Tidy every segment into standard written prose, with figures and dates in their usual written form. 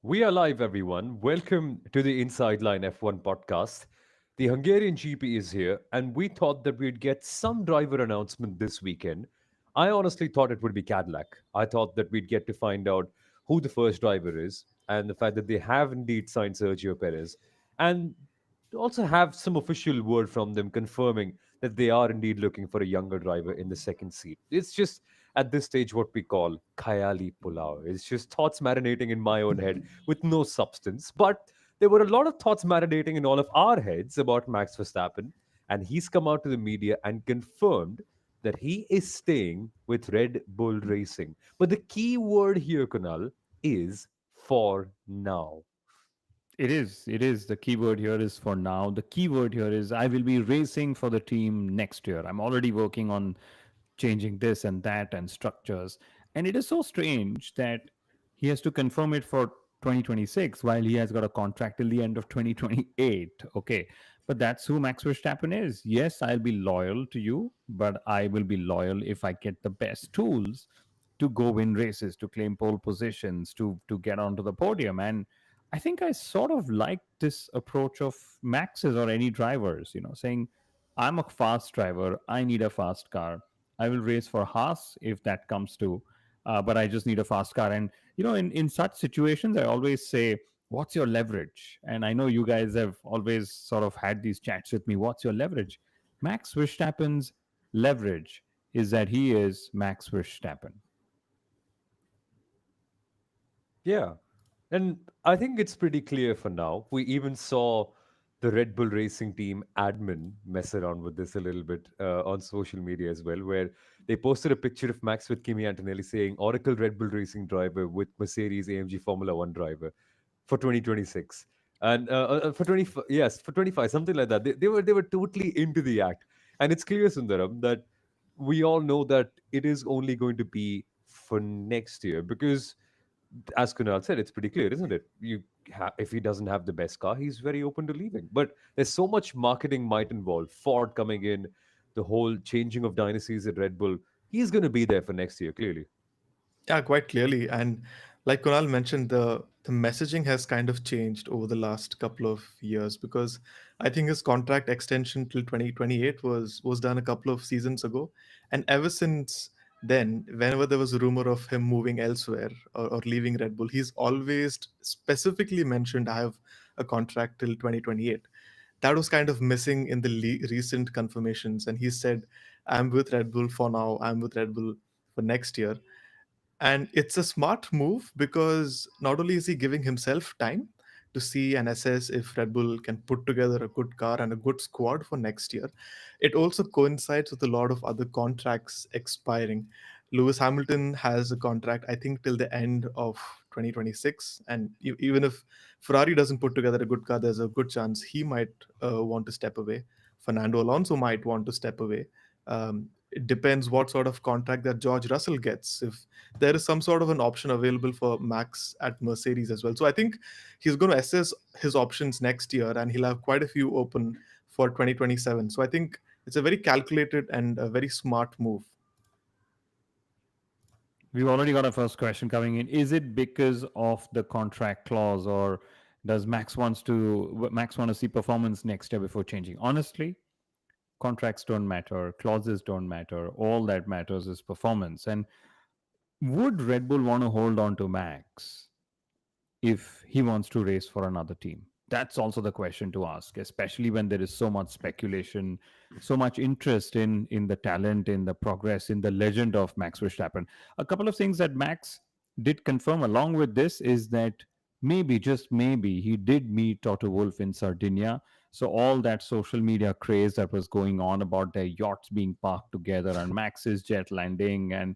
We are live, everyone. Welcome to the Inside Line F1 podcast. The Hungarian GP is here, and we thought that we'd get some driver announcement this weekend. I honestly thought it would be Cadillac. I thought that we'd get to find out who the first driver is, and the fact that they have indeed signed Sergio Perez, and also have some official word from them confirming that they are indeed looking for a younger driver in the second seat. It's just at this stage what we call Khayali Pulao. It's just thoughts marinating in my own head with no substance. But there were a lot of thoughts marinating in all of our heads about Max Verstappen, and he's come out to the media and confirmed that he is staying with Red Bull Racing. But the key word here, Kunal, is for now. It is. It is. The keyword here is for now. The keyword here is I will be racing for the team next year. I'm already working on changing this and that and structures. And it is so strange that he has to confirm it for 2026 while he has got a contract till the end of 2028. Okay. But that's who Max Verstappen is. Yes, I'll be loyal to you, but I will be loyal if I get the best tools to go win races, to claim pole positions, to get onto the podium. And I think I sort of like this approach of Max's or any drivers, saying, I'm a fast driver. I need a fast car. I will race for Haas if that comes to, but I just need a fast car. And, in such situations, I always say, what's your leverage? And I know you guys have always sort of had these chats with me. What's your leverage? Max Verstappen's leverage is that he is Max Verstappen. Yeah. And I think it's pretty clear for now. We even saw the Red Bull Racing team admin mess around with this a little bit on social media as well, where they posted a picture of Max with Kimi Antonelli saying Oracle Red Bull Racing driver with Mercedes AMG Formula One driver for 2026. And for 20, yes, for 25, something like that. They were totally into the act. And it's clear, Sundaram, that we all know that it is only going to be for next year because as Kunal said, it's pretty clear, isn't it? If he doesn't have the best car, he's very open to leaving. But there's so much marketing might involved. Ford coming in, the whole changing of dynasties at Red Bull. He's going to be there for next year, clearly. Yeah, quite clearly. And like Kunal mentioned, the messaging has kind of changed over the last couple of years because I think his contract extension till 2028 was done a couple of seasons ago. And ever since then, whenever there was a rumor of him moving elsewhere or leaving Red Bull, he's always specifically mentioned, I have a contract till 2028. That was kind of missing in the recent confirmations. And he said, I'm with Red Bull for now, I'm with Red Bull for next year. And it's a smart move because not only is he giving himself time to see and assess if Red Bull can put together a good car and a good squad for next year, it also coincides with a lot of other contracts expiring. Lewis Hamilton has a contract, I think, till the end of 2026. And even if Ferrari doesn't put together a good car, there's a good chance he might want to step away. Fernando Alonso might want to step away. It depends what sort of contract that George Russell gets. If there is some sort of an option available for Max at Mercedes as well. So I think he's going to assess his options next year and he'll have quite a few open for 2027. So I think it's a very calculated and a very smart move. We've already got a first question coming in. Is it because of the contract clause, or does Max want to see performance next year before changing? Honestly, contracts don't matter, clauses don't matter. All that matters is performance. And would Red Bull want to hold on to Max if he wants to race for another team? That's also the question to ask, especially when there is so much speculation, so much interest in the talent, in the progress, in the legend of Max Verstappen. A couple of things that Max did confirm along with this is that maybe, just maybe, he did meet Toto Wolff in Sardinia. So all that social media craze that was going on about their yachts being parked together and Max's jet landing and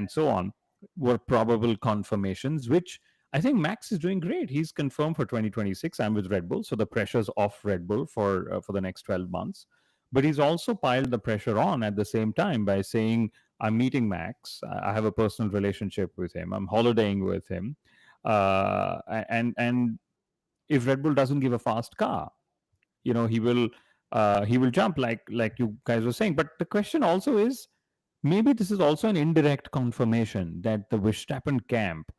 so on were probable confirmations, which I think Max is doing great. He's confirmed for 2026. I'm with Red Bull, so the pressure's off Red Bull for the next 12 months. But he's also piled the pressure on at the same time by saying, "I'm meeting Max. I have a personal relationship with him. I'm holidaying with him, and if Red Bull doesn't give a fast car, he will jump like you guys were saying." But the question also is, maybe this is also an indirect confirmation that the Verstappen camp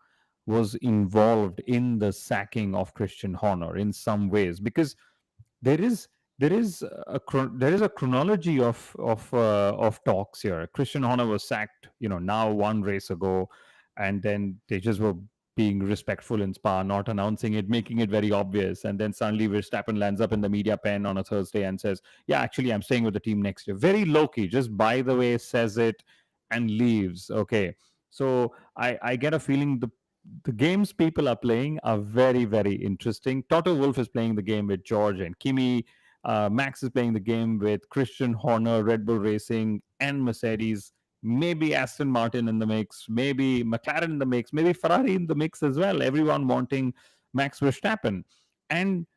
was involved in the sacking of Christian Horner in some ways, because there is there is a chronology of talks here. Christian Horner was sacked, now one race ago, and then they just were being respectful in Spa, not announcing it, making it very obvious, and then suddenly Verstappen lands up in the media pen on a Thursday and says, "Yeah, actually, I'm staying with the team next year." Very low key, just by the way, says it and leaves. Okay, so I get a feeling the games people are playing are very, very interesting. Toto Wolff is playing the game with George and Kimi. Max is playing the game with Christian Horner, Red Bull Racing, and Mercedes. Maybe Aston Martin in the mix, maybe McLaren in the mix, maybe Ferrari in the mix as well. Everyone wanting Max Verstappen. And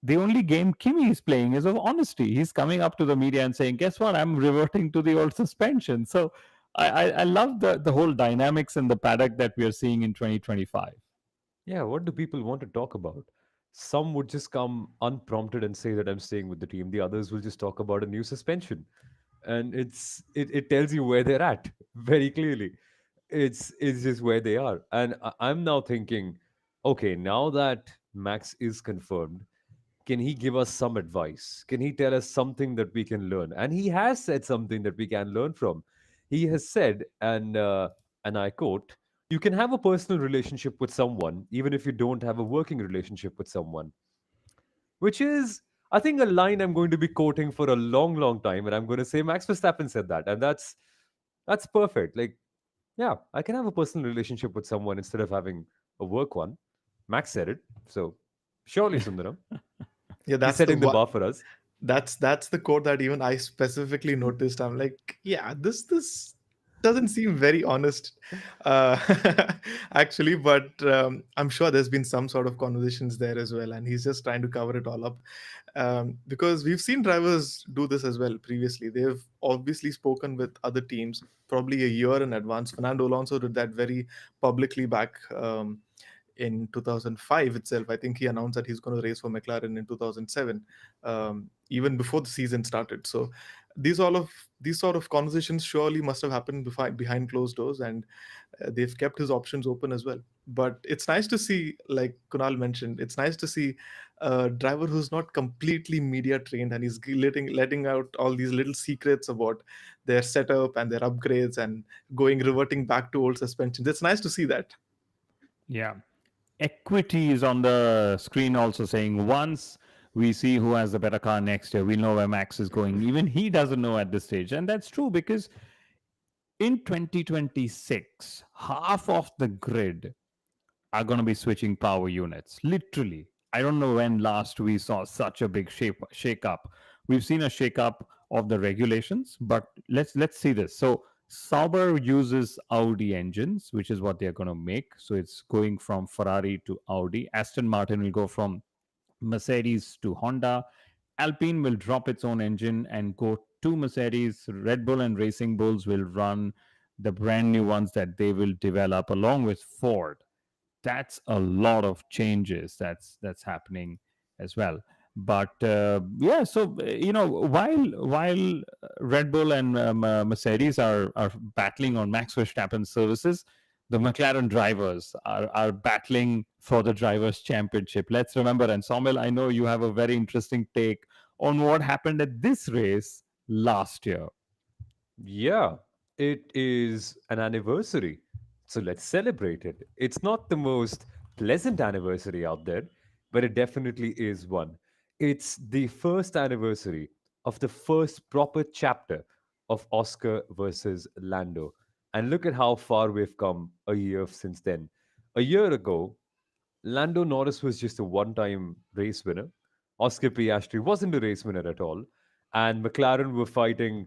the only game Kimi is playing is of honesty. He's coming up to the media and saying, "Guess what? I'm reverting to the old suspension." So I love the whole dynamics in the paddock that we are seeing in 2025. Yeah, what do people want to talk about? Some would just come unprompted and say that I'm staying with the team. The others will just talk about a new suspension. And it tells you where they're at very clearly. It's just where they are. And I'm now thinking, okay, now that Max is confirmed, can he give us some advice? Can he tell us something that we can learn? And he has said something that we can learn from. He has said, and I quote, "You can have a personal relationship with someone even if you don't have a working relationship with someone," which is, I think, a line I'm going to be quoting for a long, long time. And I'm going to say Max Verstappen said that, and that's perfect. Like, yeah, I can have a personal relationship with someone instead of having a work one. Max said it, so surely, Sundaram, Yeah, he's that's the setting the one. bar for us. That's the quote that even I specifically noticed. I'm like, yeah, this doesn't seem very honest, uh, actually. But I'm sure there's been some sort of conversations there as well, and he's just trying to cover it all up. Because we've seen drivers do this as well previously. They've obviously spoken with other teams probably a year in advance. Fernando Alonso did that very publicly back. In 2005 itself, I think he announced that he's going to race for McLaren in 2007, even before the season started. So these sort of conversations surely must have happened behind closed doors, and they've kept his options open as well. But it's nice to see, like Kunal mentioned, it's nice to see a driver who's not completely media trained, and he's letting out all these little secrets about their setup and their upgrades and reverting back to old suspensions. It's nice to see that. Yeah. Equity is on the screen also saying, once we see who has the better car next year, we'll know where Max is going. Even he doesn't know at this stage. And that's true, because in 2026, half of the grid are going to be switching power units. Literally. I don't know when last we saw such a big shake up. We've seen a shake up of the regulations, but let's see this. So Sauber uses Audi engines, which is what they're going to make. So it's going from Ferrari to Audi. Aston Martin will go from Mercedes to Honda. Alpine will drop its own engine and go to Mercedes. Red Bull and Racing Bulls will run the brand new ones that they will develop along with Ford. That's a lot of changes that's happening as well. But yeah, so while Red Bull and Mercedes are battling on Max Verstappen's services, the McLaren drivers are battling for the drivers' championship. Let's remember, and Soumil, I know you have a very interesting take on what happened at this race last year. Yeah, it is an anniversary. So let's celebrate it. It's not the most pleasant anniversary out there, but it definitely is one. It's the first anniversary of the first proper chapter of Oscar versus Lando. And look at how far we've come a year since then. A year ago, Lando Norris was just a one time race winner. Oscar Piastri wasn't a race winner at all. And McLaren were fighting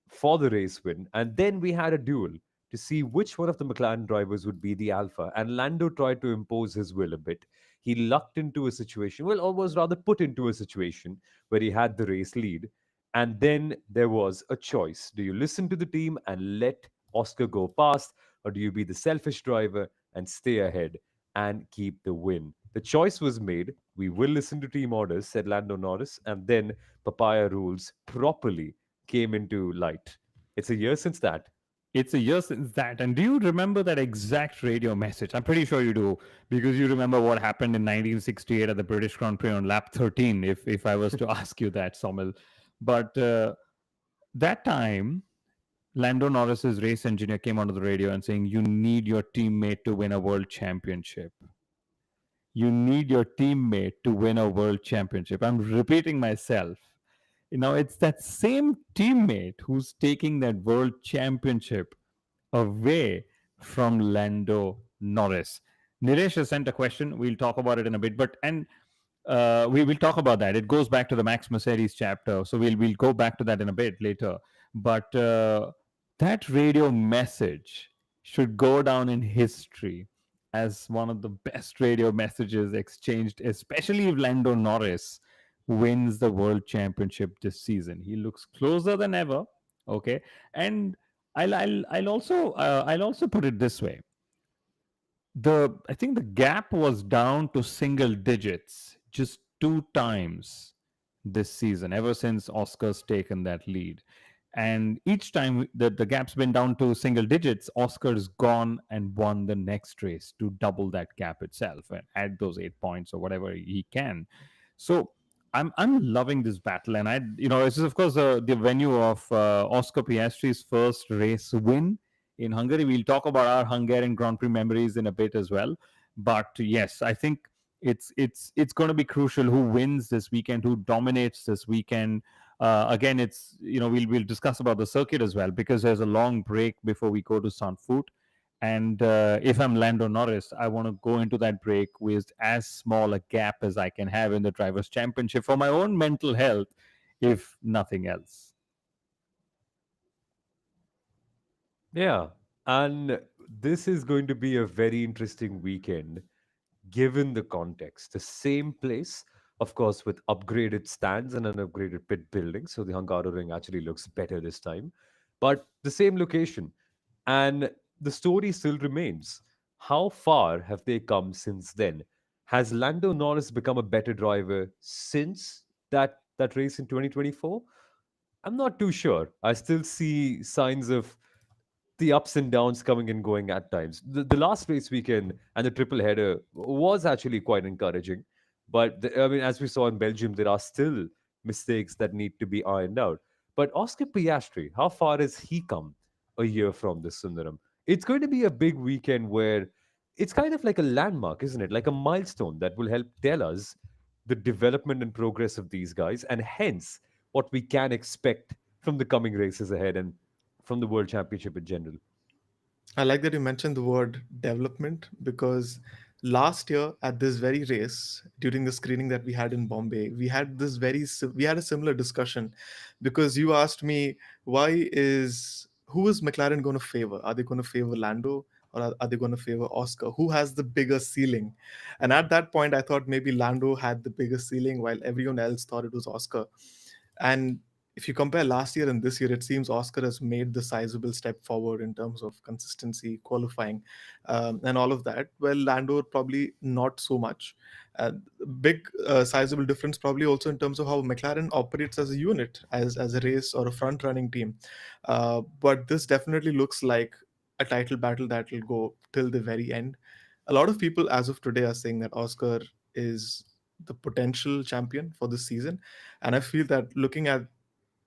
for the race win. And then we had a duel to see which one of the McLaren drivers would be the alpha. And Lando tried to impose his will a bit. He lucked into a situation, well, or was rather put into a situation where he had the race lead. And then there was a choice. Do you listen to the team and let Oscar go past, or do you be the selfish driver and stay ahead and keep the win? The choice was made. We will listen to team orders, said Lando Norris, and then papaya rules properly came into light. It's a year since that. It's a year since that. And do you remember that exact radio message? I'm pretty sure you do, because you remember what happened in 1968 at the British Grand Prix on lap 13, if I was to ask you that, Soumil. But that time, Lando Norris's race engineer came onto the radio and saying, "You need your teammate to win a world championship. You need your teammate to win a world championship." I'm repeating myself. It's that same teammate who's taking that world championship away from Lando Norris. Niresh has sent a question. We'll talk about it in a bit, we will talk about that. It goes back to the Max Mercedes chapter, so we'll go back to that in a bit later. But that radio message should go down in history as one of the best radio messages exchanged, especially if Lando Norris wins the world championship this season. He looks closer than ever. Okay, and I'll also put it this way: I think the gap was down to single digits just two times this season, ever since Oscar's taken that lead. And each time the gap's been down to single digits, Oscar's gone and won the next race to double that gap itself and add those 8 points or whatever he can. So I'm loving this battle, and this is of course the venue of Oscar Piastri's first race win in Hungary. We'll talk about our Hungarian Grand Prix memories in a bit as well. But yes, I think it's going to be crucial who wins this weekend, who dominates this weekend. Again, we'll discuss about the circuit as well, because there's a long break before we go to Sanford. And if I'm Lando Norris, I want to go into that break with as small a gap as I can have in the Drivers' Championship for my own mental health, if nothing else. Yeah. And this is going to be a very interesting weekend given the context. The same place, of course, with upgraded stands and an upgraded pit building. So the Hungaroring actually looks better this time. But the same location. And the story still remains. How far have they come since then? Has Lando Norris become a better driver since that race in 2024? I'm not too sure. I still see signs of the ups and downs coming and going at times. The last race weekend and the triple header was actually quite encouraging. But I mean, as we saw in Belgium, there are still mistakes that need to be ironed out. But Oscar Piastri, how far has he come a year from this, Sundaram? It's going to be a big weekend where it's kind of like a landmark, isn't it? Like a milestone that will help tell us the development and progress of these guys, and hence what we can expect from the coming races ahead and from the World Championship in general. I like that you mentioned the word development, because last year at this very race, during the screening that we had in Bombay, we had a similar discussion, because you asked me, who is McLaren going to favor? Are they going to favor Lando, or are they going to favor Oscar? Who has the bigger ceiling? And at that point, I thought maybe Lando had the bigger ceiling, while everyone else thought it was Oscar. And if you compare last year and this year, it seems Oscar has made the sizable step forward in terms of consistency, qualifying, and all of that. Well, Lando probably not so much. Big sizable difference probably also in terms of how McLaren operates as a unit, as a race or a front running team. But this definitely looks like a title battle that will go till the very end. A lot of people as of today are saying that Oscar is the potential champion for this season, and I feel that looking at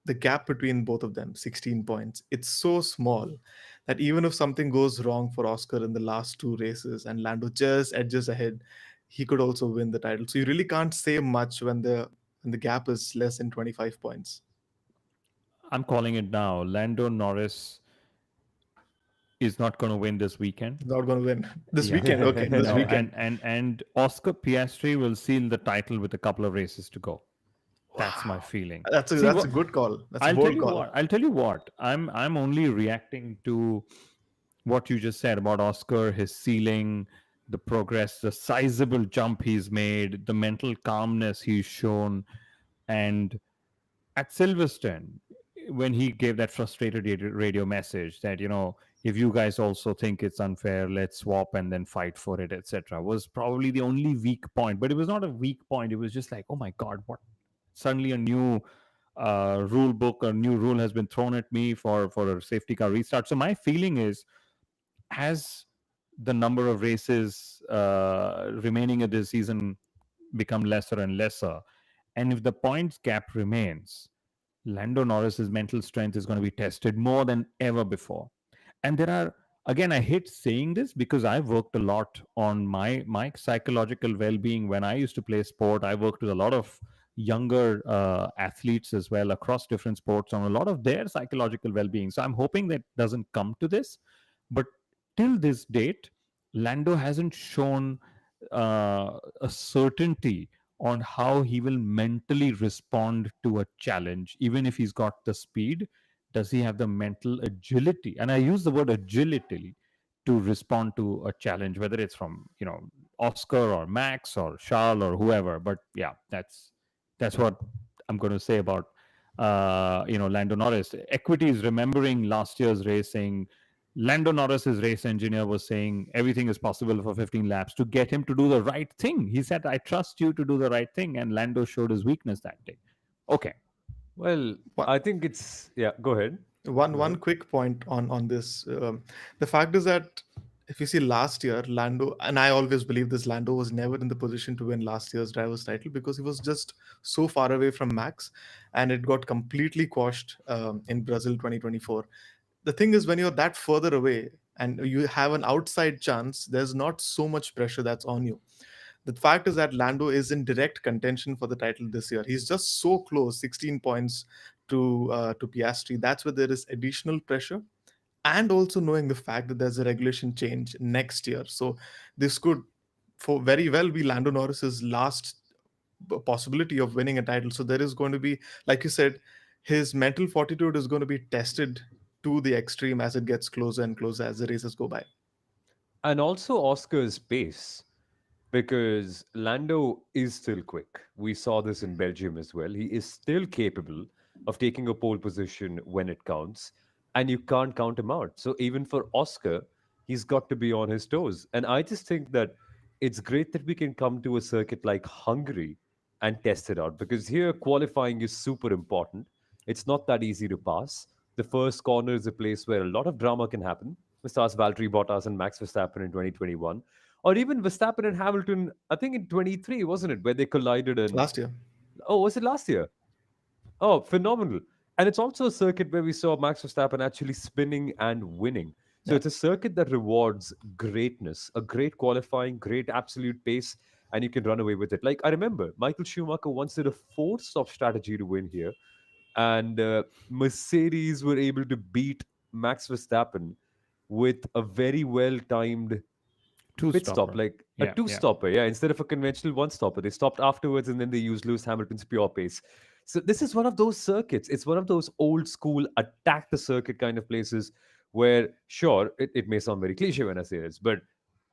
the gap between both of them, 16 points, it's so small that even if something goes wrong for Oscar in the last two races and Lando just edges ahead, he could also win the title. So you really can't say much when the gap is less than 25 points. I'm calling it now. Lando Norris is not going to win this weekend. Not going to win this Yeah. weekend. Okay, this No, weekend. and Oscar Piastri will seal the title with a couple of races to go. That's my Wow. feeling. That's See, a good call. That's a I'll tell bold you call. what. I'll tell you what. I'm only reacting to what you just said about Oscar, his ceiling, the progress, the sizable jump he's made, the mental calmness he's shown, and at Silverstone, when he gave that frustrated radio message that, if you guys also think it's unfair, let's swap and then fight for it, etc., was probably the only weak point. But it was not a weak point. It was just like, oh my God, what? Suddenly rule book, a new rule has been thrown at me for a safety car restart. So my feeling is, as the number of races remaining in this season become lesser and lesser, and if the points gap remains, Lando Norris's mental strength is going to be tested more than ever before. And there are, again, I hate saying this because I've worked a lot on my psychological well-being when I used to play sport. I worked with a lot of younger athletes as well across different sports on a lot of their psychological well-being. So I'm hoping that doesn't come to this. But till this date, Lando hasn't shown a certainty on how he will mentally respond to a challenge, even if he's got the speed. Does he have the mental agility? And I use the word agility to respond to a challenge, whether it's from Oscar or Max or Charles or whoever. But yeah, that's what I'm going to say about Lando Norris. Equity is remembering last year's racing. Lando Norris's race engineer was saying everything is possible for 15 laps to get him to do the right thing. He said, I trust you to do the right thing. And Lando showed his weakness that day. Okay. Well, One, I think it's yeah. Go ahead. one Go one ahead. quick point on this. The fact is that if you see last year, Lando, and I always believe this, Lando was never in the position to win last year's driver's title because he was just so far away from Max, and it got completely quashed in Brazil 2024. The thing is, when you're that further away and you have an outside chance, there's not so much pressure that's on you. The fact is that Lando is in direct contention for the title this year. He's just so close, 16 points to Piastri. That's where there is additional pressure, and also knowing the fact that there's a regulation change next year. So this could, for very well, be Lando Norris's last possibility of winning a title. So there is going to be, like you said, his mental fortitude is going to be tested to the extreme as it gets closer and closer as the races go by. And also Oscar's pace, because Lando is still quick. We saw this in Belgium as well. He is still capable of taking a pole position when it counts, and you can't count him out. So even for Oscar, he's got to be on his toes. And I just think that it's great that we can come to a circuit like Hungary and test it out, because here qualifying is super important. It's not that easy to pass. The first corner is a place where a lot of drama can happen. We saw Valtteri Bottas and Max Verstappen in 2021, or even Verstappen and Hamilton, I think in 23, wasn't it, where they collided and Last year. oh, was it last year? Oh, phenomenal. And it's also a circuit where we saw Max Verstappen actually spinning and winning. So Yeah. it's a circuit that rewards greatness, a great qualifying, great absolute pace, and you can run away with it. Like I remember Michael Schumacher once did a four-stop strategy to win here, and Mercedes were able to beat Max Verstappen with a very well-timed Two pit stop, stopper. like a Yeah. two Yeah. stopper. Yeah, instead of a conventional one stopper, they stopped afterwards and then they used Lewis Hamilton's pure pace. So this is one of those circuits. It's one of those old school attack the circuit kind of places where, sure, it may sound very cliche when I say this, but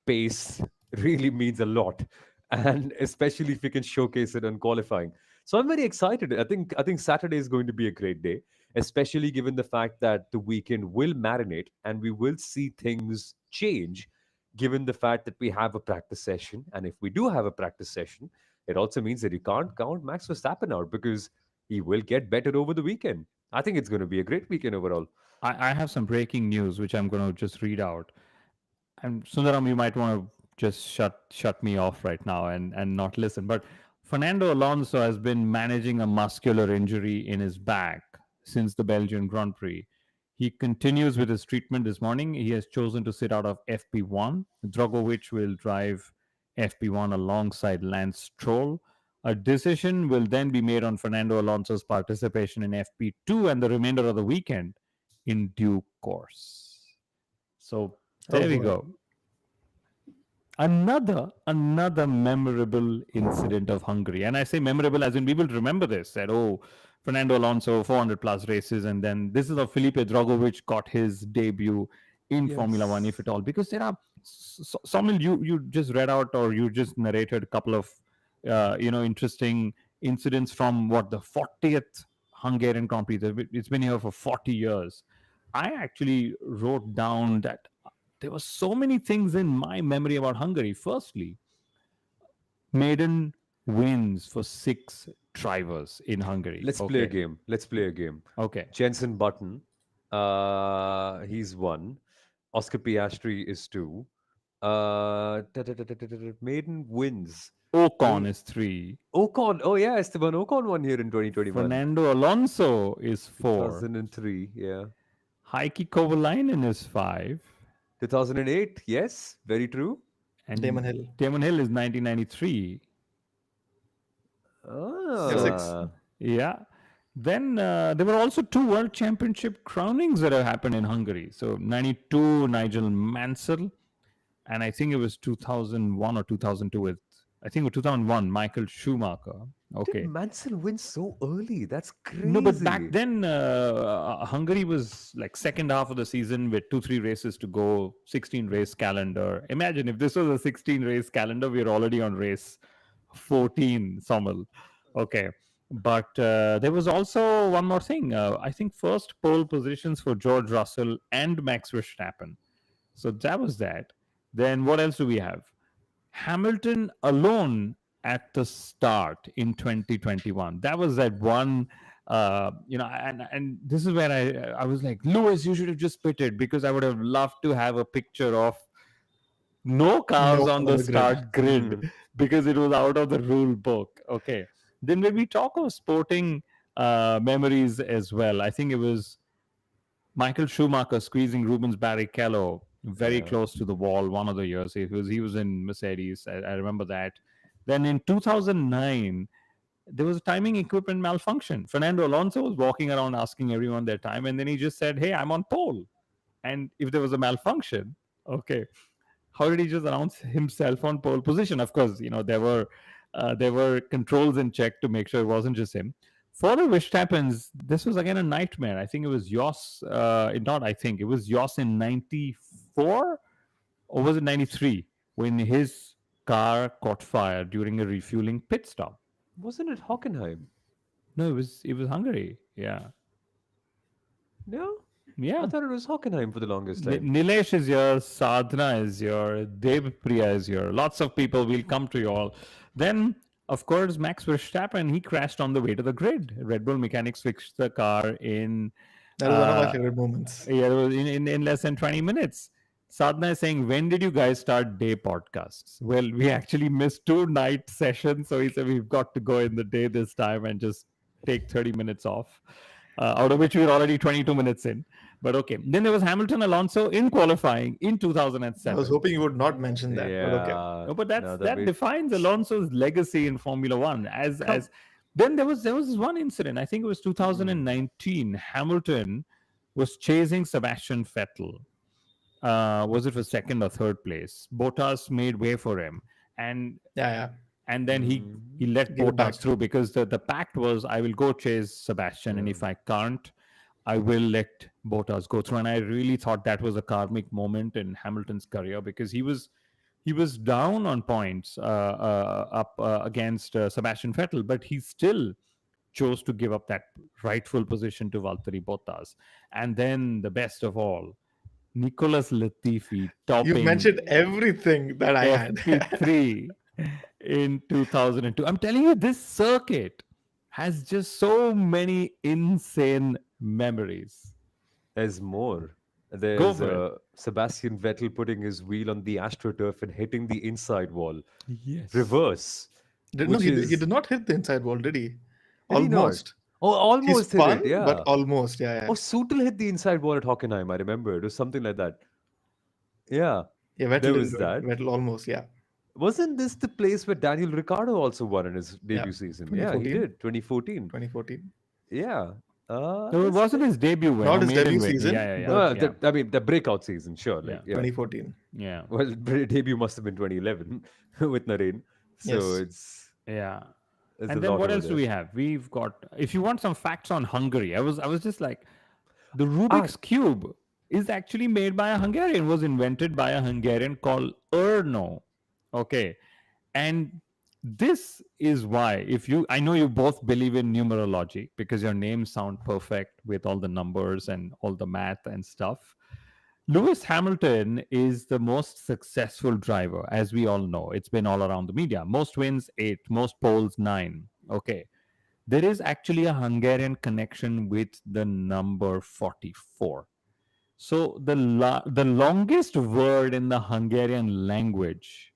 pace really means a lot. And especially if you can showcase it on qualifying. So I'm very excited. I think Saturday is going to be a great day, especially given the fact that the weekend will marinate and we will see things change given the fact that we have a practice session. And if we do have a practice session, it also means that you can't count Max Verstappen out because he will get better over the weekend. I think it's going to be a great weekend overall. I have some breaking news which I'm going to just read out. And Sundaram, you might want to just shut me off right now and not listen. But Fernando Alonso has been managing a muscular injury in his back since the Belgian Grand Prix. He continues with his treatment this morning. He has chosen to sit out of FP1. Drogovic will drive FP1 alongside Lance Stroll. A decision will then be made on Fernando Alonso's participation in FP2 and the remainder of the weekend in due course. So Oh there we boy. go. Another memorable incident of Hungary. And I say memorable as in we will remember this, that Fernando Alonso 400 plus races, and then this is how Felipe Drogovic got his debut in Formula One, if Yes. at all, because there are Soumil, you just read out or you just narrated a couple of interesting incidents from what the 40th Hungarian Grand Prix. It's been here for 40 years. I actually wrote down that there were so many things in my memory about Hungary. Firstly, maiden wins for 6 drivers in Hungary. Let's play a game. Let's play a game. Okay. Jensen Button, he's one. Oscar Piastri is two. Maiden wins. Ocon is 3. Ocon. Oh, yeah, Esteban Ocon won here in 2021. Fernando Alonso is 4. 2003, yeah. Heikki Kovalainen is 5. 2008, yes, very true. And Damon Hill. Damon Hill is 1993. Ah. Yeah. Then there were also 2 World Championship crownings that have happened in Hungary. So 92, Nigel Mansell. And I think it was 2001 or 2002 with, I think it was 2001, Michael Schumacher. Okay. Did Mansell win so early? That's crazy. No, but back then, Hungary was like second half of the season with 2-3 races to go, 16 race calendar. Imagine if this was a 16 race calendar, we are already on race 14, Soumil. Okay. But there was also one more thing. I think first pole positions for George Russell and Max Verstappen. So that was that. Then what else do we have? Hamilton alone at the start in 2021. That was that one, and this is where I was like, Lewis, you should have just pitted, because I would have loved to have a picture of no cars on the start grid because it was out of the rule book. Okay. Then when we talk of sporting memories as well, I think it was Michael Schumacher squeezing Rubens Barrichello very close to the wall one of the years. He was in Mercedes. I remember that. Then in 2009, there was a timing equipment malfunction. Fernando Alonso was walking around asking everyone their time, and then he just said, "Hey, I'm on pole." And if there was a malfunction, okay, how did he just announce himself on pole position? Of course, there were controls in check to make sure it wasn't just him. For the Verstappens, this was again a nightmare. I think it was Jos, it was Jos in 94, or was it 93, when his car caught fire during a refueling pit stop. Wasn't it Hockenheim? No, it was Hungary. Yeah. No? Yeah. I thought it was Hockenheim for the longest time. Nilesh is here, Sadhana is here, Dev Priya is here. Lots of people will come to you all. Then, of course, Max Verstappen, he crashed on the way to the grid. Red Bull mechanics fixed the car in... That was one of my favorite moments. Yeah, it was in less than 20 minutes. Sadhana is saying, when did you guys start day podcasts? Well, we actually missed 2 night sessions. So he said, we've got to go in the day this time and just take 30 minutes off, out of which we were already 22 minutes in. But okay. Then there was Hamilton Alonso in qualifying in 2007. I was hoping you would not mention that. Yeah. But okay. No, but that defines Alonso's legacy in Formula One. Then there was this one incident. I think it was 2019. Hamilton was chasing Sebastian Vettel. Was it for second or third place? Bottas made way for him, and then he let Bottas through, because the pact was, I will go chase Sebastian, and if I can't, I will let Bottas go through. And I really thought that was a karmic moment in Hamilton's career, because he was down on points up against Sebastian Vettel, but he still chose to give up that rightful position to Valtteri Bottas. And then the best of all, Nicholas Latifi topping. You mentioned everything that I had. FP3 in 2002. I'm telling you, this circuit has just so many insane memories. There's more. There's Sebastian Vettel putting his wheel on the AstroTurf and hitting the inside wall. Yes. Reverse. He did not hit the inside wall, did he? Did he Almost. not? Oh, almost He spun, hit it, yeah. but almost, yeah. Oh, Soumil hit the inside wall at Hockenheim. I remember. It was something like that. Yeah. Yeah, Vettel There did was it. that. Vettel almost, yeah. Wasn't this the place where Daniel Ricciardo also won in his debut season? Yeah, he 2014. did. 2014. 2014. Yeah. No, it wasn't his debut win. Not or his maiden debut win. season, Yeah. I mean, the breakout season, sure. Like, yeah. 2014. Yeah. Well, debut must have been 2011 with Naren. So Yes. it's And a then lot what over else do there. we have? We've got, if you want some facts on Hungary, I was just like, the Rubik's Cube is actually made by a Hungarian, was invented by a Hungarian called Erno. Okay. And this is why, I know you both believe in numerology because your names sound perfect with all the numbers and all the math and stuff. Lewis Hamilton is the most successful driver, as we all know. It's been all around the media. Most wins, 8. Most poles, 9. Okay. there is actually a Hungarian connection with the number 44. So the longest word in the Hungarian language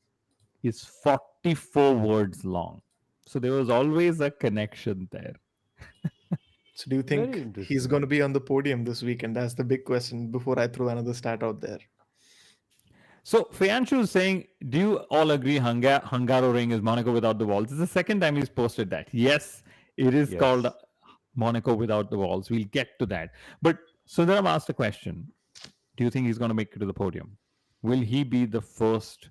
is 44 words long. So there was always a connection there. So do you Very think he's interesting. going to be on the podium this weekend? That's the big question before I throw another stat out there. So Fianshu is saying, do you all agree Hungaroring is Monaco without the walls? It's the second time he's posted that. Yes, it is called Yes. Monaco without the walls. We'll get to that. But Sundaram asked a question. Do you think he's going to make it to the podium? Will he be the first?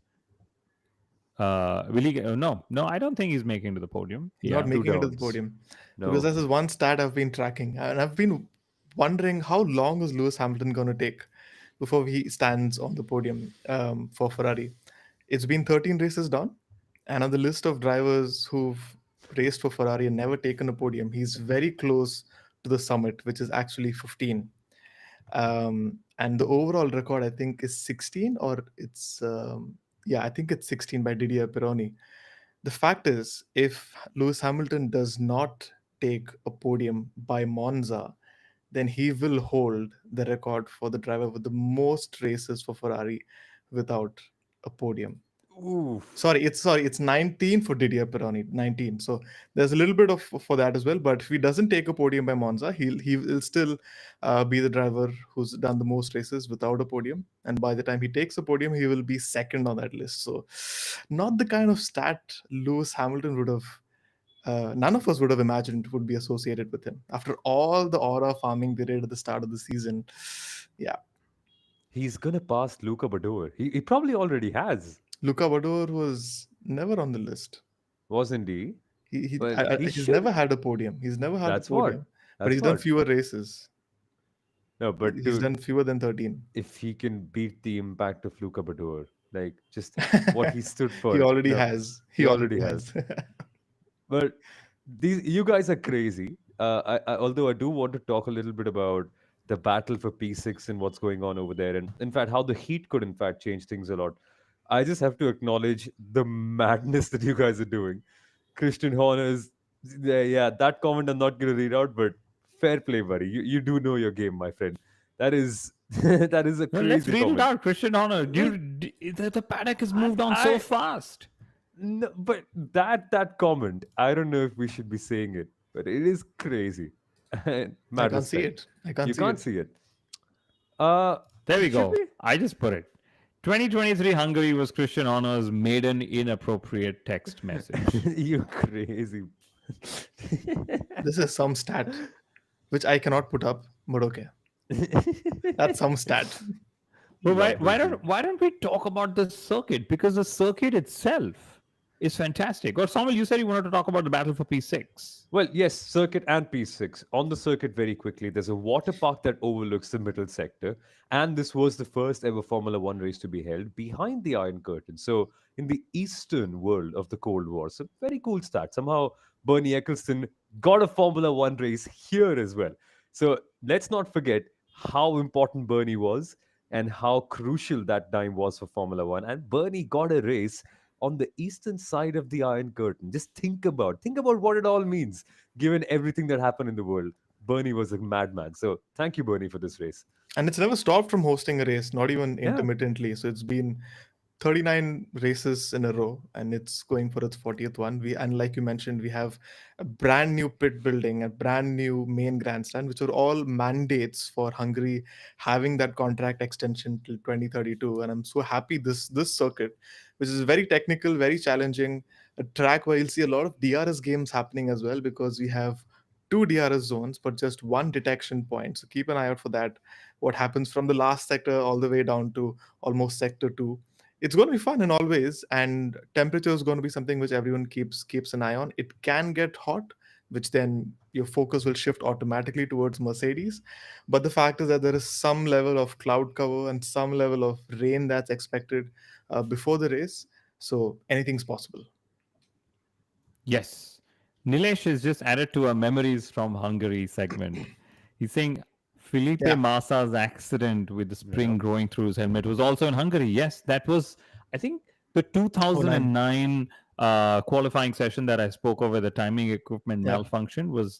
Will he? No. I don't think he's making it to the podium. He's Yeah. not Two making it to the downs. podium because No. this is one stat I've been tracking, and I've been wondering how long is Lewis Hamilton going to take before he stands on the podium for Ferrari. It's been 13 races done, and on the list of drivers who've raced for Ferrari and never taken a podium, he's very close to the summit, which is actually 15. And the overall record, I think, is 16, or it's yeah, I think it's 16 by Didier Pironi. The fact is, if Lewis Hamilton does not take a podium by Monza, then he will hold the record for the driver with the most races for Ferrari without a podium. Oof. It's 19 for Didier Pironi, 19. So there's a little bit of for that as well. But if he doesn't take a podium by Monza, he will still be the driver who's done the most races without a podium. And by the time he takes a podium, he will be second on that list. So not the kind of stat Lewis Hamilton would have. None of us would have imagined would be associated with him after all the aura farming they did at the start of the season. Yeah, He's gonna pass Luca Badoer. He probably already has, Luca Badoer was never on the list. wasn't he? But he He's should. never had a podium. He's never had a That's what. podium, but That's he's done what. fewer races. No, but He's dude, done fewer than 13. if he can beat the impact of Luca Badoer, like just what he stood He for. already No, has. he He already already has. has. But these you guys are crazy. Although I do want to talk a little bit about the battle for P6 and what's going on over there, and in fact how the heat could in fact change things a lot. I just have to acknowledge the madness that you guys are doing. Christian Horner's, yeah, that comment I'm not going to read out, but fair play, buddy. You do know your game, my friend. That is that is a Well, let's crazy read it comment. out, Christian Horner. Well, The paddock has moved on so I fast. no, but that comment, I don't know if we should be saying it, but it is crazy. I Mad can't see respect. it. I can't You see can't it. see it. Uh, There we should go. we? I just put it. 2023 Hungary was Christian Horner's maiden inappropriate text message. You crazy. This is some stat which I cannot put up, but okay. That's some stat. But why, Lovely, dude. why don't we talk about the circuit? Because the circuit itself is fantastic. Or Soumil, you said you wanted to talk about the battle for P6. Well, yes, circuit and P6. On the circuit, very quickly, there's a water park that overlooks the middle sector. And this was the first ever Formula One race to be held behind the Iron Curtain. So, in the eastern world of the Cold War. So, very cool start. Somehow, Bernie Eccleston got a Formula One race here as well. So, let's not forget how important Bernie was and how crucial that time was for Formula One. And Bernie got a race on the eastern side of the Iron Curtain. Just think about what it all means, given everything that happened in the world. Bernie was a madman. So thank you, Bernie, for this race. And it's never stopped from hosting a race, not even Yeah. intermittently. So it's been 39 races in a row, and it's going for its 40th one. And like you mentioned, we have a brand new pit building, a brand new main grandstand, which are all mandates for Hungary having that contract extension till 2032. And I'm so happy this circuit, which is very technical, very challenging, a track where you'll see a lot of DRS games happening as well, because we have two DRS zones, but just one detection point. So keep an eye out for that. What happens from the last sector all the way down to almost sector 2. It's going to be fun in all ways, and temperature is going to be something which everyone keeps an eye on. It can get hot, which then your focus will shift automatically towards Mercedes. But the fact is that there is some level of cloud cover and some level of rain that's expected before the race. So anything's possible. Yes. Nilesh is just added to our memories from Hungary segment. He's saying Felipe Yeah. Massa's accident with the spring Yeah. growing through his helmet was also in Hungary. Yes, that was, I think, the 2009 qualifying session that I spoke of, where the timing equipment Yeah. malfunction was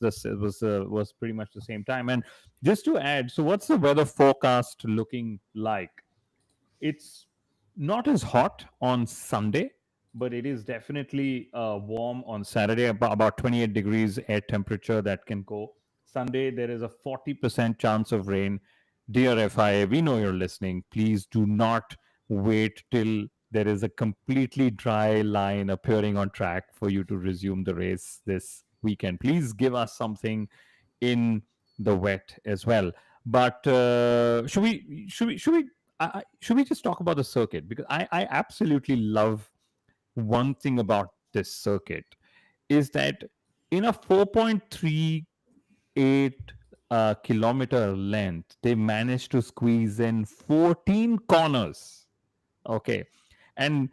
pretty much the same time. And just to add, so what's the weather forecast looking like? It's not as hot on Sunday, but it is definitely warm on Saturday, about 28 degrees air temperature that can go. Sunday, there is a 40% chance of rain. Dear FIA, we know you're listening. Please do not wait till there is a completely dry line appearing on track for you to resume the race this weekend. Please give us something in the wet as well. But should we just talk about the circuit? Because I absolutely love one thing about this circuit is that in a 4.38 kilometer length, they managed to squeeze in 14 corners. Okay. And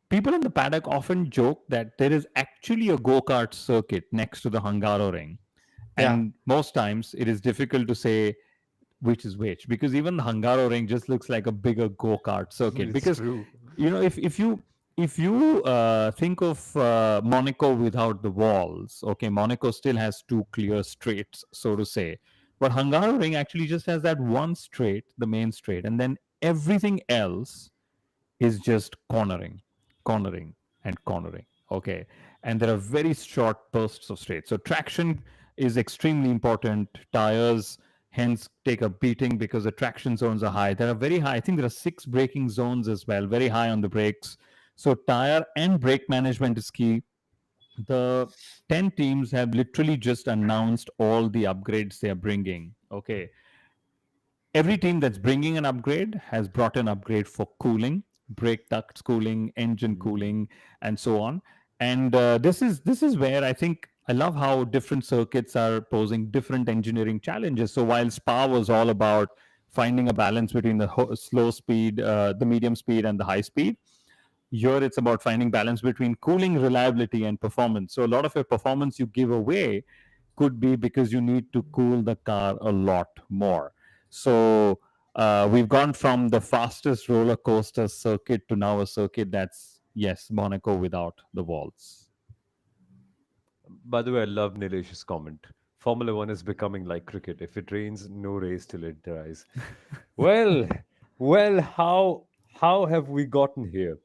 people in the paddock often joke that there is actually a go-kart circuit next to the Hungaroring. Yeah. And most times it is difficult to say which is which, because even the Hungaroring just looks like a bigger go-kart circuit. It's Because true. if you think of Monaco without the walls, okay, Monaco still has two clear straights, so to say, but Hungaroring actually just has that one straight, the main straight, and then everything else is just cornering, and cornering. Okay. And there are very short bursts of straight. So traction is extremely important. Tires hence take a beating because the traction zones are high. There are very high. I think there are 6 braking zones as well, very high on the brakes. So tire and brake management is key. The 10 teams have literally just announced all the upgrades they are bringing. Okay. Every team that's bringing an upgrade has brought an upgrade for cooling, brake ducts cooling, engine cooling, and so on. And this is where I think I love how different circuits are posing different engineering challenges. So while Spa was all about finding a balance between the slow speed, the medium speed, and the high speed, here it's about finding balance between cooling, reliability, and performance. So a lot of your performance you give away could be because you need to cool the car a lot more. So we've gone from the fastest roller coaster circuit to now a circuit that's, yes, Monaco without the walls. By the way, I love Nilesh's comment. Formula One is becoming like cricket. If it rains, no race till it dries. Well, well, how have we gotten here?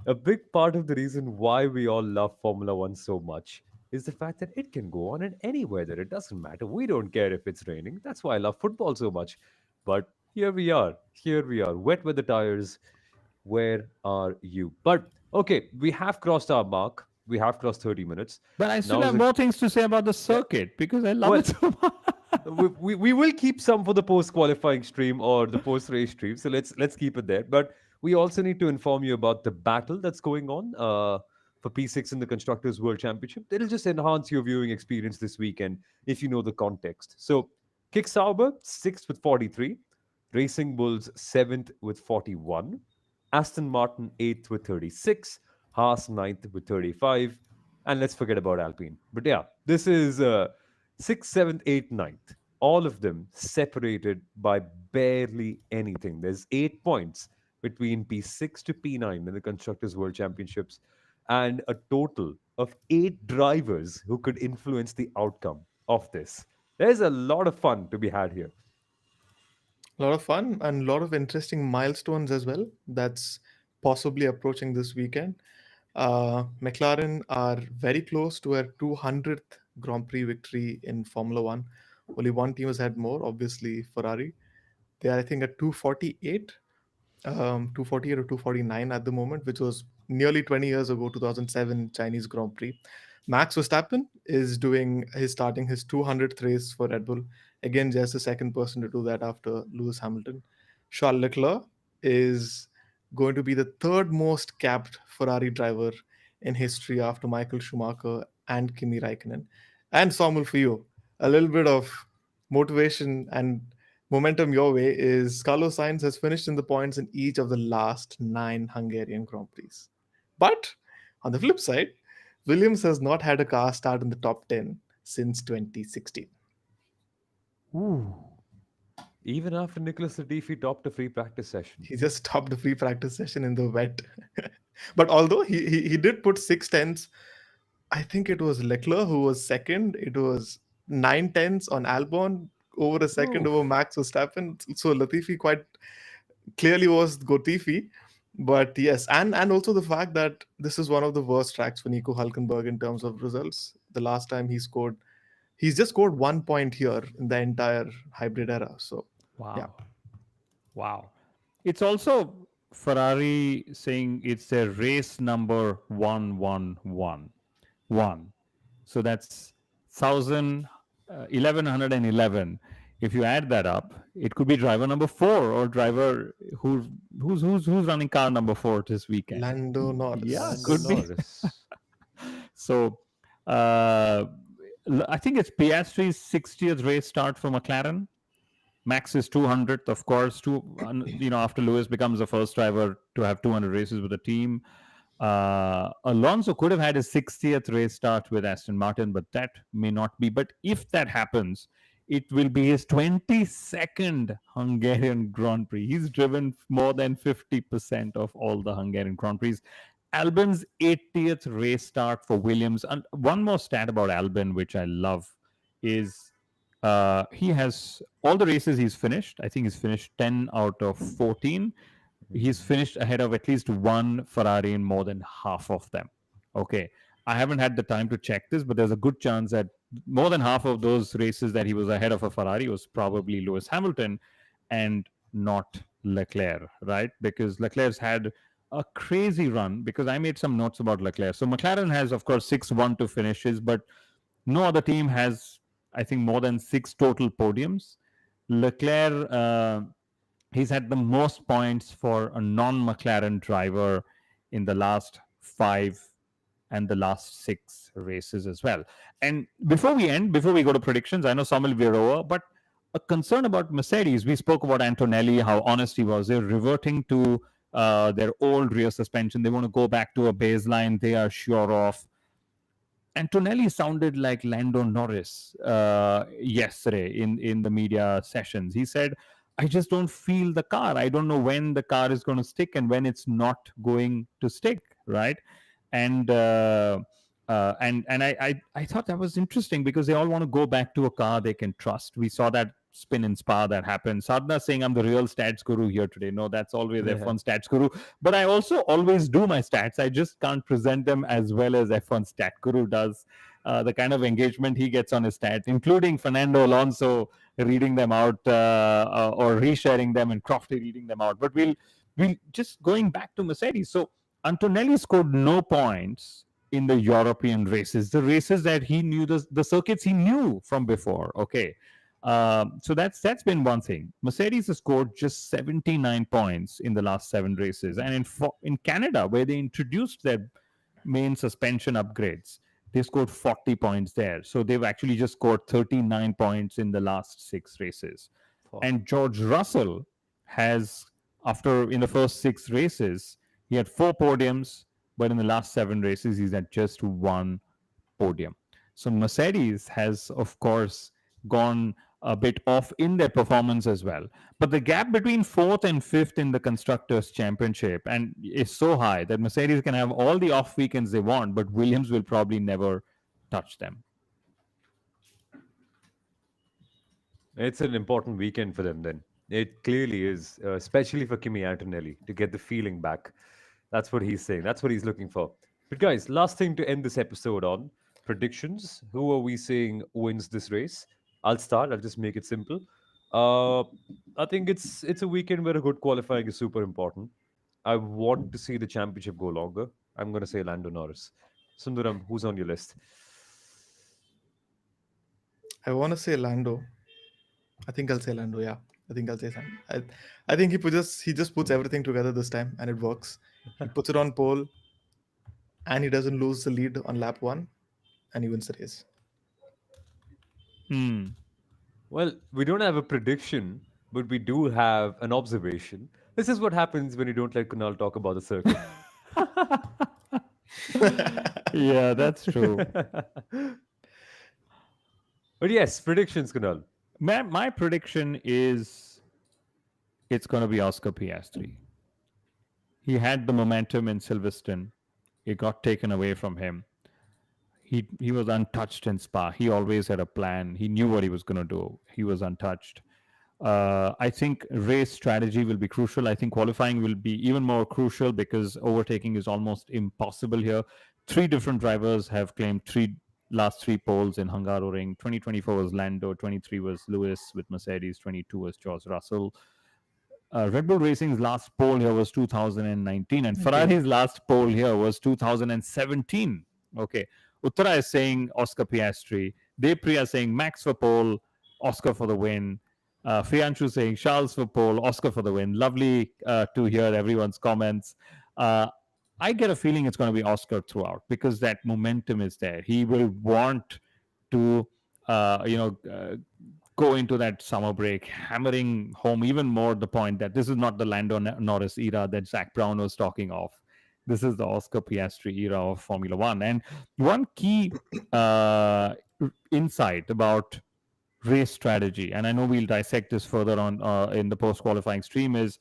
A big part of the reason why we all love Formula One so much is the fact that it can go on in any weather. It doesn't matter. We don't care if it's raining. That's why I love football so much. But here we are. Here we are. Wet weather tires. Where are you? But okay, we have crossed our mark. We have crossed 30 minutes. But I still Now is have a more things to say about the yeah, circuit because I love well, it so much. we will keep some for the post qualifying stream or the post race stream. So let's keep it there. But we also need to inform you about the battle that's going on for P6 in the Constructors World Championship. It'll just enhance your viewing experience this weekend if you know the context. So Kick Sauber, 6th with 43. Racing Bulls, 7th with 41. Aston Martin, 8th with 36. Haas, 9th with 35. And let's forget about Alpine. But yeah, this is 6th, 7th, 8th, 9th. All of them separated by barely anything. There's 8 points between P6 to P9 in the Constructors World Championships, and a total of 8 drivers who could influence the outcome of this. There's a lot of fun to be had here. A lot of fun and a lot of interesting milestones as well. That's possibly approaching this weekend. McLaren are very close to a 200th Grand Prix victory in Formula One. Only one team has had more, obviously Ferrari. They are, I think, at 248, 248 or 249 at the moment, which was nearly 20 years ago, 2007 Chinese Grand Prix. Max Verstappen is starting his 200th race for Red Bull. Again, just the second person to do that after Lewis Hamilton. Charles Leclerc is going to be the third most capped Ferrari driver in history after Michael Schumacher and Kimi Raikkonen. And Soumil, for you, a little bit of motivation and momentum your way is Carlos Sainz has finished in the points in each of the last 9 Hungarian Grand Prix. But on the flip side, Williams has not had a car start in the top 10 since 2016. Ooh. Even after Nicholas Latifi topped a free practice session. He just stopped the free practice session in the wet. But although he did put 6 tenths, I think it was Leclerc who was second. It was 9 tenths on Albon over a second over Oof. Max Verstappen. So Latifi quite clearly was Gotifi. But yes, and also the fact that this is one of the worst tracks for Nico Hulkenberg in terms of results. The last time he's just scored 1 point here in the entire hybrid era. So yeah, Wow. Wow. It's also Ferrari saying it's their race number 111. One. So that's 1111. If you add that up, it could be driver number 4 or driver who's running car number 4 this weekend. Lando Yeah, Lando could Norris. be. Norris. So uh, I think it's Piastri's 60th race start for McLaren. Max is 200th, of course. After Lewis becomes the first driver to have 200 races with the team. Alonso could have had his 60th race start with Aston Martin, but that may not be. But if that happens, it will be his 22nd Hungarian Grand Prix. He's driven more than 50% of all the Hungarian Grand Prix. Albon's 80th race start for Williams. And one more stat about Albon, which I love, is he has all the races he's finished. I think he's finished 10 out of 14. He's finished ahead of at least one Ferrari in more than half of them. Okay. I haven't had the time to check this, but there's a good chance that more than half of those races that he was ahead of a Ferrari was probably Lewis Hamilton and not Leclerc, right? Because Leclerc's had a crazy run, because I made some notes about Leclerc. So McLaren has, of course, 6-1 finishes, but no other team has, I think, more than 6 total podiums. Leclerc, he's had the most points for a non-McLaren driver in the last 5 and the last 6 races as well. And before we go to predictions, I know Soumil Virova, but a concern about Mercedes. We spoke about Antonelli, how honest he was. They're reverting to their old rear suspension. They want to go back to a baseline they are sure of. Antonelli sounded like Lando Norris yesterday in the media sessions. He said, I just don't feel the car. I don't know when the car is going to stick and when it's not going to stick, right? And I thought that was interesting, because they all want to go back to a car they can trust. We saw that spin in Spa that happened. Sadhna saying I'm the real stats guru here today. No, that's always F1 stats guru. But I also always do my stats. I just can't present them as well as F1 stat guru does. The kind of engagement he gets on his stats, including Fernando Alonso reading them out or resharing them, and Crofty reading them out. But we'll just going back to Mercedes. So Antonelli scored no points in the European races, the races that he knew, the circuits he knew from before. Okay. So that's been one thing. Mercedes has scored just 79 points in the last 7 races. And in Canada, where they introduced their main suspension upgrades, they scored 40 points there. So they've actually just scored 39 points in the last 6 races. Wow. And George Russell has, in the first 6 races, he had 4 podiums, but in the last 7 races, he's at just 1 podium. So Mercedes has, of course, gone a bit off in their performance as well. But the gap between 4th and 5th in the Constructors' Championship and is so high that Mercedes can have all the off weekends they want, but Williams will probably never touch them. It's an important weekend for them then. It clearly is, especially for Kimi Antonelli, to get the feeling back. That's what he's saying. That's what he's looking for. But guys, last thing to end this episode on, predictions. Who are we saying wins this race? I'll start. I'll just make it simple. I think it's a weekend where a good qualifying is super important. I want to see the championship go longer. I'm going to say Lando Norris. Sundaram, who's on your list? I want to say Lando. I think I'll say Lando. Yeah, I think I'll say Lando. I think he just puts everything together this time, and it works. He puts it on pole, and he doesn't lose the lead on lap 1, and he wins the race. Well, we don't have a prediction, but we do have an observation. This is what happens when you don't let Kunal talk about the circuit. Yeah, that's true. But yes, predictions, Kunal. My prediction is it's going to be Oscar Piastri. He had the momentum in Silverstone. It got taken away from him. He was untouched in Spa. He always had a plan. He knew what he was going to do. He was untouched. I think race strategy will be crucial. I think qualifying will be even more crucial because overtaking is almost impossible here. Three different drivers have claimed last three poles in Hungaroring. 2024 was Lando, 23 was Lewis with Mercedes, 22 was George Russell. Red Bull Racing's last pole here was 2019, and Ferrari's last pole here was 2017. Okay. Uttara is saying Oscar Piastri. Depriya is saying Max for pole, Oscar for the win. Fianshu saying Charles for pole, Oscar for the win. Lovely to hear everyone's comments. I get a feeling it's going to be Oscar throughout because that momentum is there. He will want to, go into that summer break, hammering home even more the point that this is not the Lando Norris era that Zach Brown was talking of. This is the Oscar Piastri era of Formula One. And one key insight about race strategy, and I know we'll dissect this further on in the post-qualifying stream, is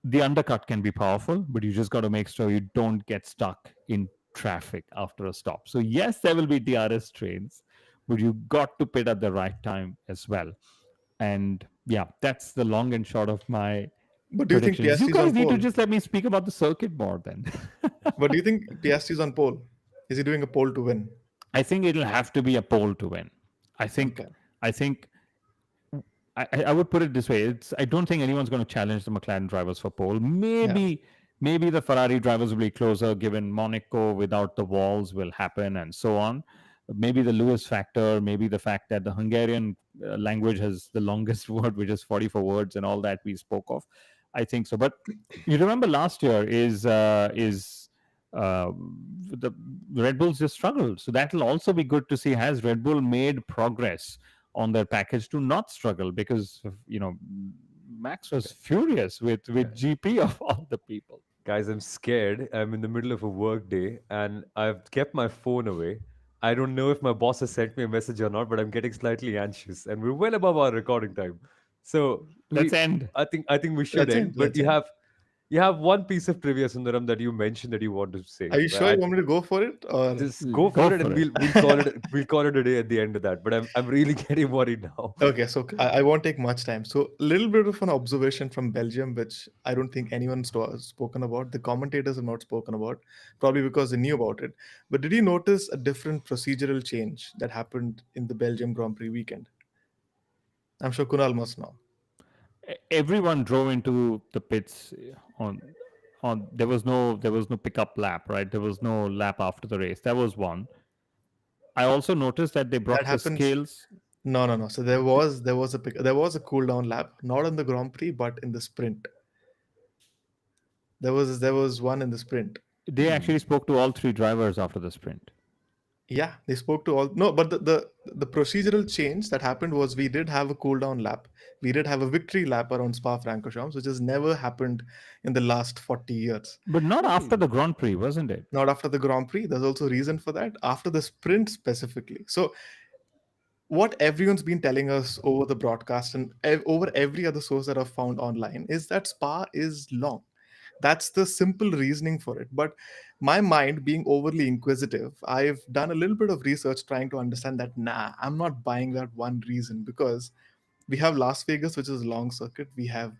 the undercut can be powerful, but you just got to make sure you don't get stuck in traffic after a stop. So yes, there will be DRS trains, but you got to pit at the right time as well. And yeah, that's the long and short of my But do you think predictions. You Piastri's guys on need pole? to just let me speak about the circuit more then. But do you think Piastri's on pole? Is he doing a pole to win? I think it'll have to be a pole to win. I think I would put it this way. I don't think anyone's going to challenge the McLaren drivers for pole. Maybe the Ferrari drivers will be closer given Monaco without the walls will happen and so on. Maybe the Lewis factor, maybe the fact that the Hungarian language has the longest word, which is 44 words and all that we spoke of. I think so. But you remember last year the Red Bulls just struggled. So that will also be good to see. Has Red Bull made progress on their package to not struggle? Because Max was furious with GP of all the people. Guys, I'm scared. I'm in the middle of a work day and I've kept my phone away. I don't know if my boss has sent me a message or not, but I'm getting slightly anxious and we're well above our recording time. So Let's end. I think we should Let's end. end, But let's you end. have one piece of trivia, Sundaram, that you mentioned that you want to say. Are you sure you want me to go for it, or Just go for it, and we'll call it a day at the end of that. But I'm really getting worried now. okay? So I won't take much time. So a little bit of an observation from Belgium, which I don't think anyone's spoken about. The commentators have not spoken about, probably because they knew about it. But did you notice a different procedural change that happened in the Belgium Grand Prix weekend? I'm sure Kunal must know. Everyone drove into the pits on there was no pickup lap, right? There was no lap after the race. That was one. I also noticed that they brought That the happens. scales. No. So there was a cool down lap, not in the Grand Prix, but in the sprint. There was one in the sprint. They actually spoke to all three drivers after the sprint. Yeah, they spoke to all. No, but the procedural change that happened was we did have a cool down lap. We did have a victory lap around Spa-Francorchamps, which has never happened in the last 40 years. But not after the Grand Prix, wasn't it? Not after the Grand Prix. There's also a reason for that. After the sprint specifically. So what everyone's been telling us over the broadcast and over every other source that I've found online is that Spa is long. That's the simple reasoning for it. But my mind being overly inquisitive, I've done a little bit of research trying to understand that, nah, I'm not buying that one reason, because we have Las Vegas, which is a long circuit. We have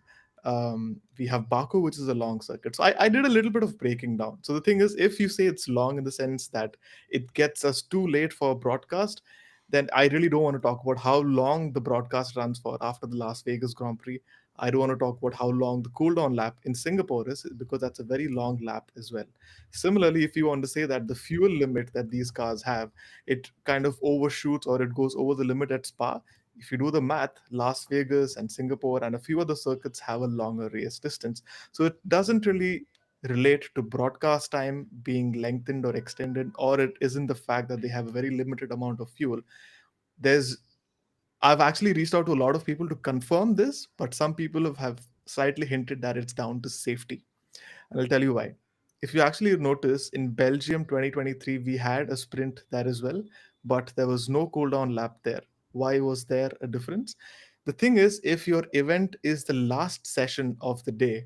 Baku, which is a long circuit. So I did a little bit of breaking down. So the thing is, if you say it's long in the sense that it gets us too late for a broadcast, then I really don't want to talk about how long the broadcast runs for after the Las Vegas Grand Prix. I don't want to talk about how long the cooldown lap in Singapore is, because that's a very long lap as well. Similarly, if you want to say that the fuel limit that these cars have, it kind of overshoots or it goes over the limit at Spa. If you do the math, Las Vegas and Singapore and a few other circuits have a longer race distance. So it doesn't really relate to broadcast time being lengthened or extended, or it isn't the fact that they have a very limited amount of fuel. I've actually reached out to a lot of people to confirm this, but some people have slightly hinted that it's down to safety. And I'll tell you why. If you actually notice, in Belgium 2023, we had a sprint there as well, but there was no cooldown lap there. Why was there a difference? The thing is, if your event is the last session of the day,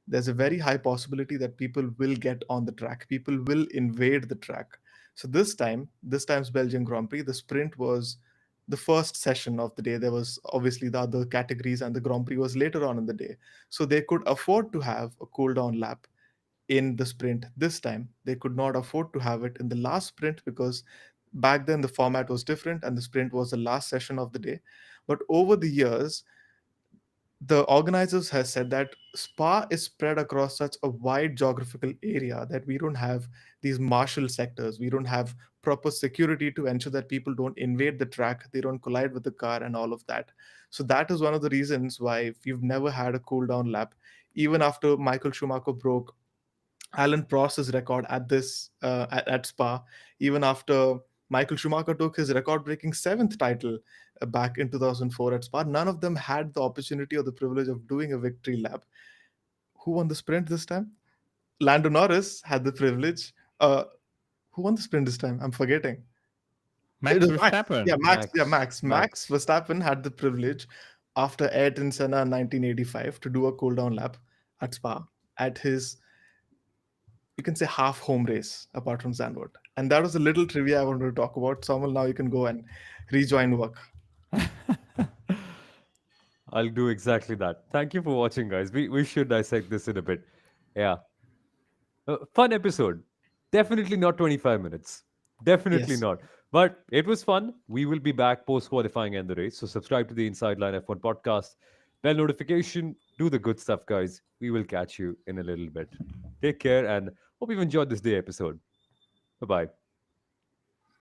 there's a very high possibility that people will get on the track. People will invade the track. So this time's Belgian Grand Prix, the sprint was the first session of the day. There was obviously the other categories, and the Grand Prix was later on in the day. So they could afford to have a cool down lap in the sprint this time. They could not afford to have it in the last sprint because back then the format was different and the sprint was the last session of the day. But over the years, the organizers has said that Spa is spread across such a wide geographical area that we don't have these marshal sectors. We don't have proper security to ensure that people don't invade the track, they don't collide with the car, and all of that. So that is one of the reasons why we've never had a cool down lap. Even after Michael Schumacher broke Alan Prost's record at at Spa, even after Michael Schumacher took his record-breaking seventh title back in 2004 at Spa, none of them had the opportunity or the privilege of doing a victory lap. Who won the sprint this time? Lando Norris had the privilege. Who won the sprint this time? I'm forgetting. It Max was Max. Yeah, Verstappen. Max. Yeah, Max. Max. Max Verstappen had the privilege after Ayrton Senna in 1985 to do a cool down lap at Spa at his, you can say, half home race apart from Zandvoort. And that was a little trivia I wanted to talk about. Soumil, now you can go and rejoin work. I'll do exactly that. Thank you for watching, guys. We should dissect this in a bit. Yeah. Fun episode. Definitely not 25 minutes. Definitely Yes. not. But it was fun. We will be back post qualifying and the race. So subscribe to the Inside Line F1 podcast. Bell notification. Do the good stuff, guys. We will catch you in a little bit. Take care and hope you've enjoyed this day episode. Bye bye.